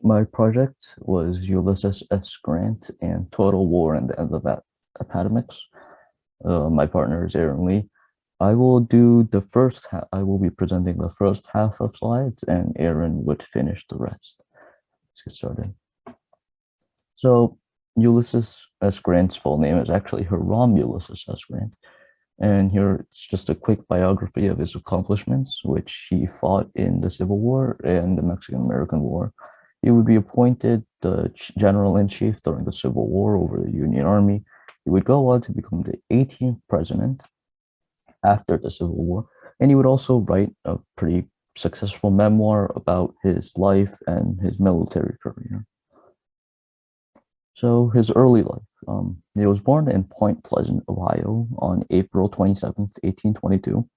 My project was Ulysses S. Grant and Total War and the End of Appomattox. My partner is Aaron Lee. I will do the first half. I will be presenting the first half of slides, and Aaron would finish the rest. Let's get started. So, Ulysses S. Grant's full name is actually Hiram Ulysses S. Grant. And here it's just a quick biography of his accomplishments, which he fought in the Civil War and the Mexican-American War. He would be appointed the general-in-chief during the Civil War over the Union Army. He would go on to become the 18th president after the Civil War, and he would also write a pretty successful memoir about his life and his military career. So his early life. He was born in Point Pleasant, Ohio on April 27th, 1822.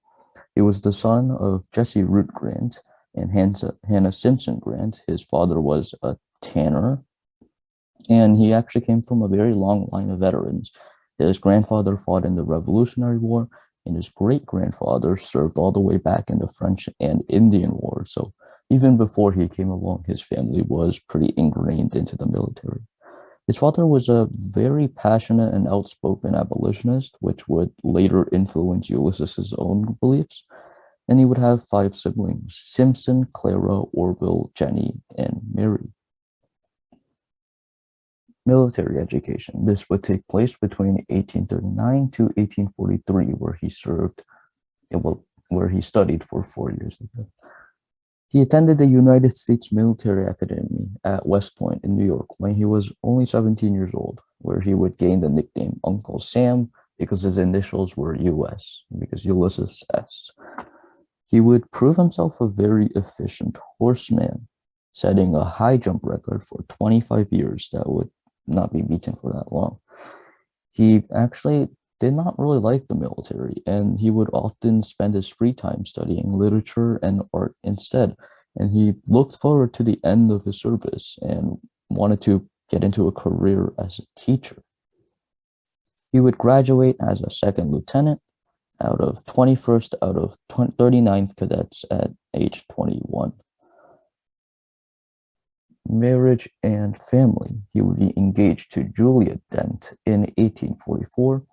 He was the son of Jesse Root Grant and Hannah Simpson Grant. His father was a tanner, and he actually came from a very long line of veterans. His grandfather fought in the Revolutionary War, and his great-grandfather served all the way back in the French and Indian War. So even before he came along, his family was pretty ingrained into the military. His father was a very passionate and outspoken abolitionist, which would later influence Ulysses's own beliefs. And he would have five siblings: Simpson, Clara, Orville, Jenny, and Mary. Military education. This would take place between 1839 to 1843, where he served, where he studied for 4 years. He attended the United States Military Academy at West Point in New York when he was only 17 years old, where he would gain the nickname Uncle Sam because his initials were US, because Ulysses S. He would prove himself a very efficient horseman, setting a high jump record for 25 years that would not be beaten for that long. He actually did not really like the military, and he would often spend his free time studying literature and art instead. And he looked forward to the end of his service and wanted to get into a career as a teacher. He would graduate as a second lieutenant out of 21st out of 39th cadets at age 21. Marriage and family. He would be engaged to Julia Dent in 1844,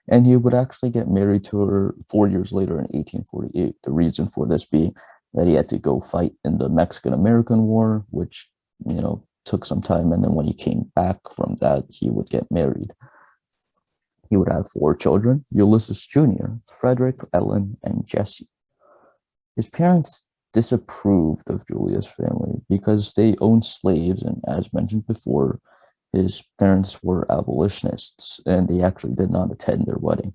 and he would actually get married to her 4 years later in 1848. The reason for this being that he had to go fight in the Mexican-American War, which, took some time, and then when he came back from that, he would get married. He would have four children: Ulysses Jr., Frederick, Ellen, and Jesse. His parents disapproved of Julia's family because they owned slaves, and as mentioned before, his parents were abolitionists, and they actually did not attend their wedding.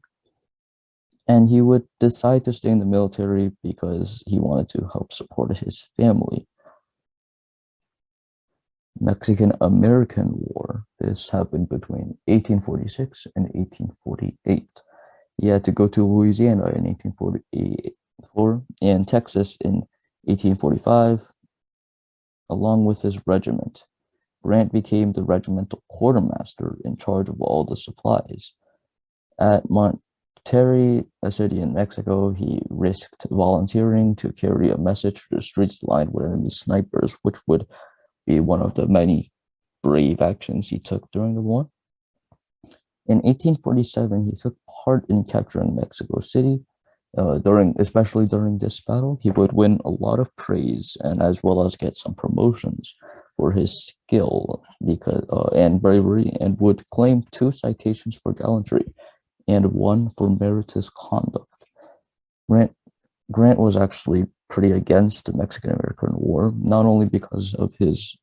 And he would decide to stay in the military because he wanted to help support his family. Mexican-American War. This happened between 1846 and 1848. He had to go to Louisiana in 1844 and Texas in 1845, along with his regiment. Grant became the regimental quartermaster in charge of all the supplies. At Monterrey, a city in Mexico, he risked volunteering to carry a message to the streets lined with enemy snipers, which would be one of the many brave actions he took during the war. In 1847, he took part in capturing Mexico City. Especially during this battle, he would win a lot of praise and as well as get some promotions for his skill and bravery, and would claim 2 citations for gallantry and 1 for meritorious conduct. Grant was actually pretty against the Mexican-American War, not only because of his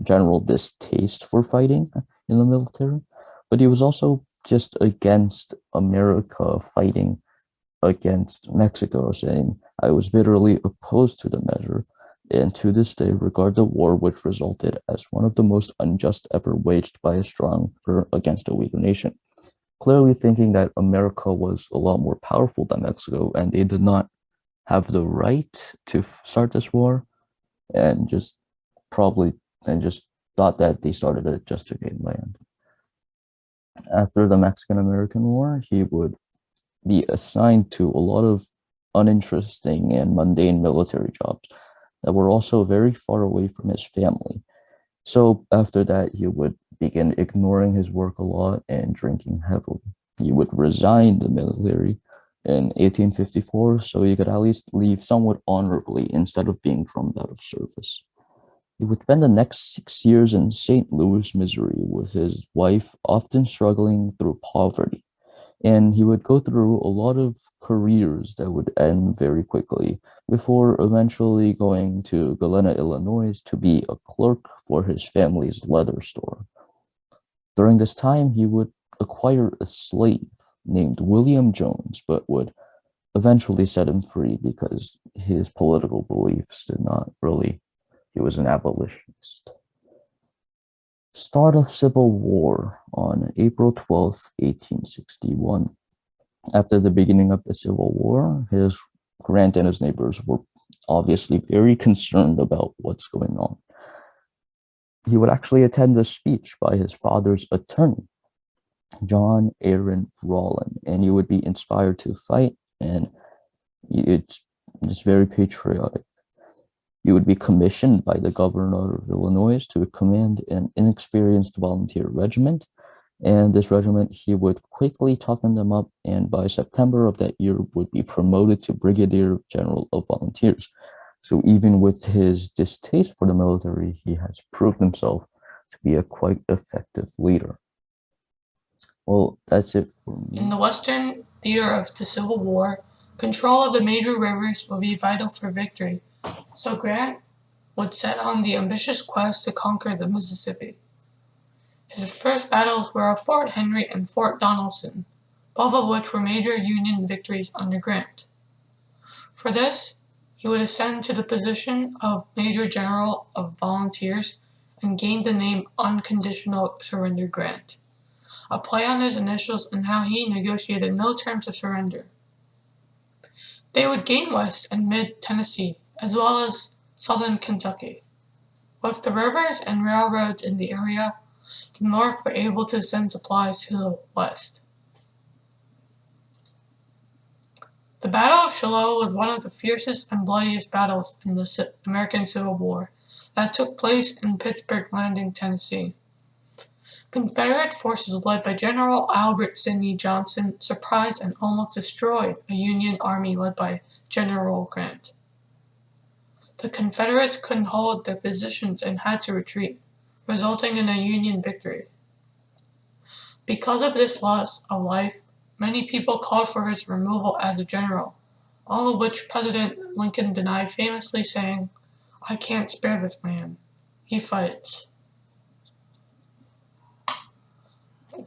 general distaste for fighting in the military, but he was also just against America fighting against Mexico, saying, "I was bitterly opposed to the measure, and to this day regard the war which resulted as one of the most unjust ever waged by a stronger against a weaker nation," clearly thinking that America was a lot more powerful than Mexico, and they did not have the right to start this war, and just thought that they started it just to gain land. After the Mexican-American War, he would be assigned to a lot of uninteresting and mundane military jobs that were also very far away from his family. So after that, he would begin ignoring his work a lot and drinking heavily. He would resign the military in 1854 so he could at least leave somewhat honorably instead of being drummed out of service. He would spend the next 6 years in St. Louis, Missouri, with his wife often struggling through poverty. And he would go through a lot of careers that would end very quickly before eventually going to Galena, Illinois to be a clerk for his family's leather store. During this time, he would acquire a slave named William Jones, but would eventually set him free because his political beliefs did not really, he was an abolitionist. Start of Civil War on April 12th, 1861. After the beginning of the Civil War, his Grant and his neighbors were obviously very concerned about what's going on. He would actually attend a speech by his father's attorney, John Aaron Rawlin, and he would be inspired to fight, and it's just very patriotic. He would be commissioned by the governor of Illinois to command an inexperienced volunteer regiment, and this regiment, he would quickly toughen them up, and by September of that year would be promoted to Brigadier General of Volunteers. So even with his distaste for the military, he has proved himself to be a quite effective leader. Well, that's it for me. In the western theater of the Civil War, control of the major rivers would be vital for victory, so Grant would set on the ambitious quest to conquer the Mississippi. His first battles were at Fort Henry and Fort Donelson, both of which were major Union victories under Grant. For this, he would ascend to the position of Major General of Volunteers and gain the name Unconditional Surrender Grant, a play on his initials and how he negotiated no terms of surrender. They would gain West and Mid Tennessee, as well as southern Kentucky. With the rivers and railroads in the area, the North were able to send supplies to the West. The Battle of Shiloh was one of the fiercest and bloodiest battles in the American Civil War that took place in Pittsburgh Landing, Tennessee. Confederate forces led by General Albert Sidney Johnston surprised and almost destroyed a Union army led by General Grant. The Confederates couldn't hold their positions and had to retreat, resulting in a Union victory. Because of this loss of life, many people called for his removal as a general, all of which President Lincoln denied, famously saying, "I can't spare this man. He fights."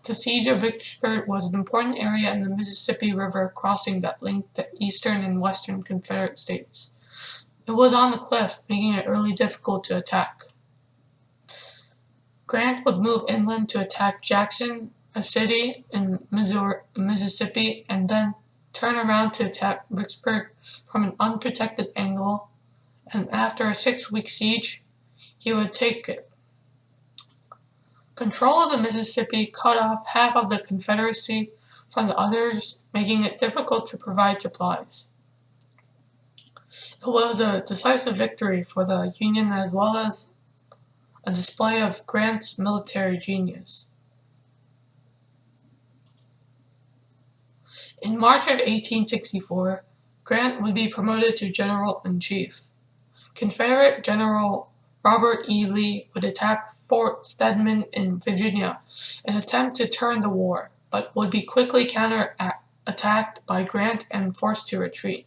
The siege of Vicksburg was an important area in the Mississippi River crossing that linked the eastern and western Confederate states. It was on the cliff, making it really difficult to attack. Grant would move inland to attack Jackson, a city in Mississippi, and then turn around to attack Vicksburg from an unprotected angle, and after a 6-week siege, he would take it. Control of the Mississippi cut off half of the Confederacy from the others, making it difficult to provide supplies. It was a decisive victory for the Union as well as a display of Grant's military genius. In March of 1864, Grant would be promoted to General-in-Chief. Confederate General Robert E. Lee would attack Fort Stedman in Virginia and attempt to turn the war, but would be quickly counter-attacked by Grant and forced to retreat.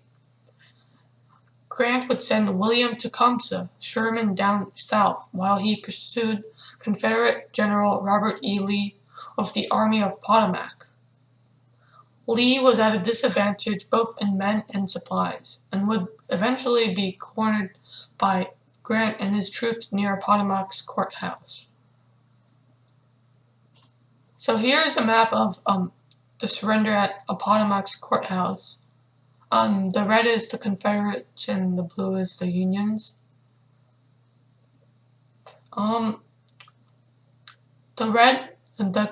Grant would send William Tecumseh Sherman down south while he pursued Confederate General Robert E. Lee with the Army of Appomattox. Lee was at a disadvantage both in men and supplies, and would eventually be cornered by Grant and his troops near Appomattox Courthouse. So here is a map of the surrender at Appomattox Courthouse. The red is the Confederates and the blue is the Unions. The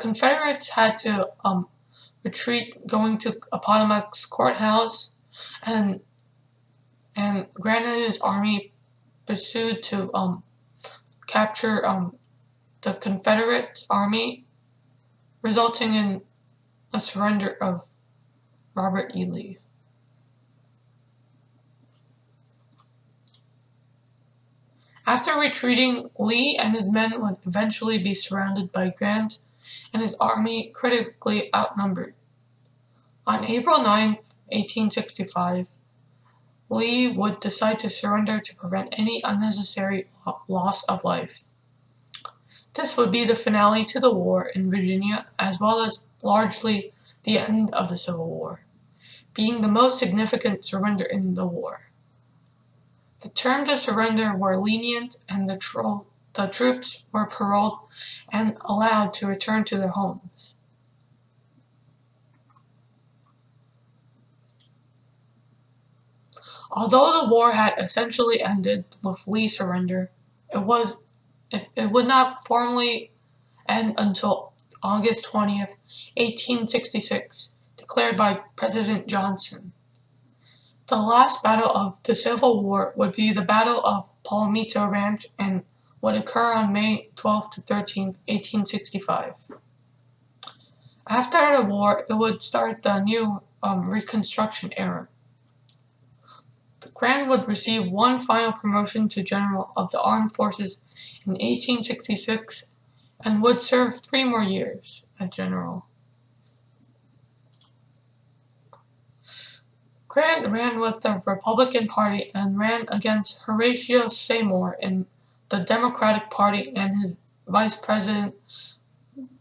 Confederates had to retreat going to Appomattox Courthouse, and Grant and his army pursued to capture the Confederate Army, resulting in the surrender of Robert E. Lee. After retreating, Lee and his men would eventually be surrounded by Grant and his army critically outnumbered. On April 9, 1865, Lee would decide to surrender to prevent any unnecessary loss of life. This would be the finale to the war in Virginia, as well as largely the end of the Civil War, being the most significant surrender in the war. The terms of surrender were lenient, and the troops were paroled and allowed to return to their homes. Although the war had essentially ended with Lee's surrender, it would not formally end until August 20th, 1866, declared by President Johnson. The last battle of the Civil War would be the Battle of Palmito Ranch and would occur on May 12th to 13th, 1865. After the war, it would start the new Reconstruction era. Grant would receive one final promotion to General of the Armed Forces in 1866 and would serve 3 more years as general. Grant ran with the Republican Party and ran against Horatio Seymour in the Democratic Party and his Vice President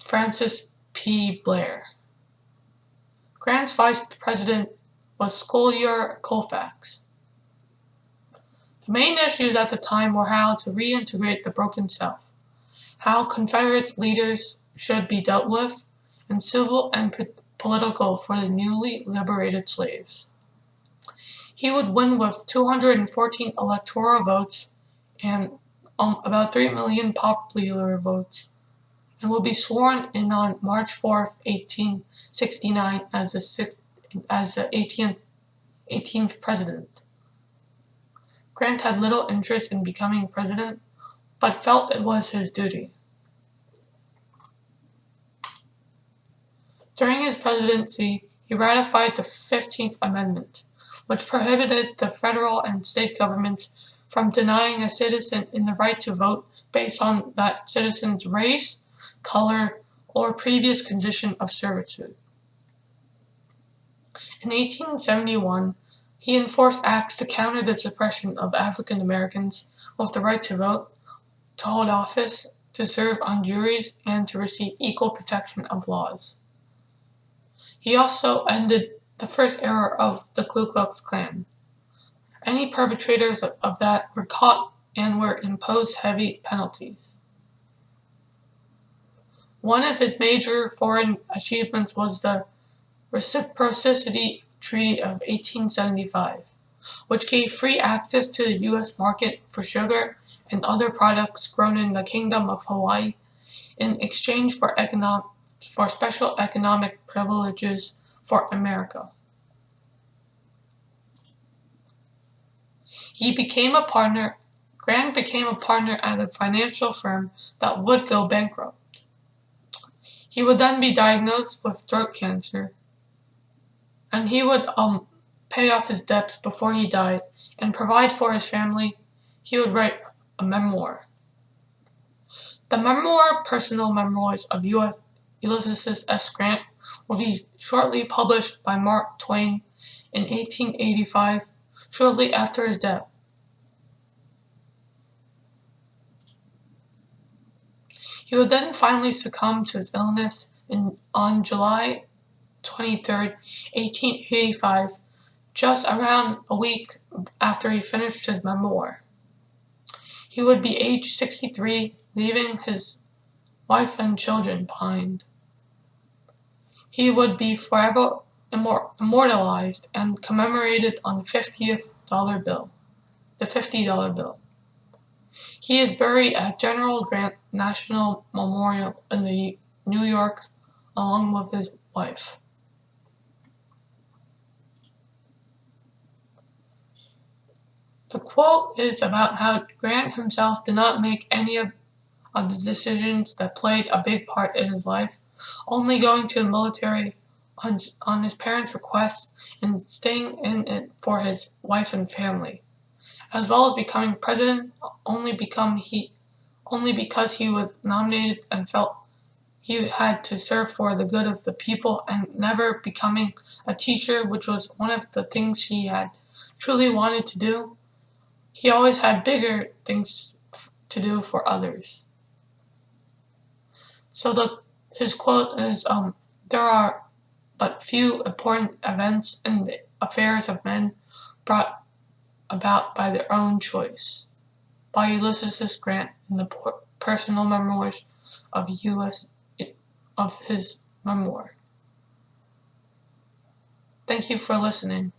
Francis P. Blair. Grant's Vice President was Schuyler Colfax. The main issues at the time were how to reintegrate the broken South, how Confederate leaders should be dealt with, and civil and political for the newly liberated slaves. He would win with 214 electoral votes and about 3 million popular votes, and will be sworn in on March 4th, 1869 as the 18th president. Grant had little interest in becoming president, but felt it was his duty. During his presidency, he ratified the 15th Amendment, which prohibited the federal and state governments from denying a citizen in the right to vote based on that citizen's race, color, or previous condition of servitude. In 1871, he enforced acts to counter the suppression of African Americans with the right to vote, to hold office, to serve on juries, and to receive equal protection of laws. He also ended the first era of the Ku Klux Klan. Any perpetrators of that were caught and were imposed heavy penalties. One of his major foreign achievements was the Reciprocity Treaty of 1875, which gave free access to the U.S. market for sugar and other products grown in the Kingdom of Hawaii in exchange for special economic privileges for America. Grant became a partner at a financial firm that would go bankrupt. He would then be diagnosed with throat cancer, and he would pay off his debts before he died and provide for his family. He would write a memoir. The memoir, Personal Memoirs of Ulysses S. Grant, will be shortly published by Mark Twain in 1885, shortly after his death. He would then finally succumb to his illness on July 23rd, 1885, just around a week after he finished his memoir. He would be age 63, leaving his wife and children behind. He would be forever immortalized and commemorated on the $50 bill. He is buried at General Grant National Memorial in New York, along with his wife. The quote is about how Grant himself did not make any of of the decisions that played a big part in his life, only going to the military on his parents' request and staying in it for his wife and family, as well as becoming president only because he was nominated and felt he had to serve for the good of the people, and never becoming a teacher, which was one of the things he had truly wanted to do. He always had bigger things to do for others. So his quote is, "There are but few important events in the affairs of men brought about by their own choice." By Ulysses S. Grant in the personal memoirs of of his memoir. Thank you for listening.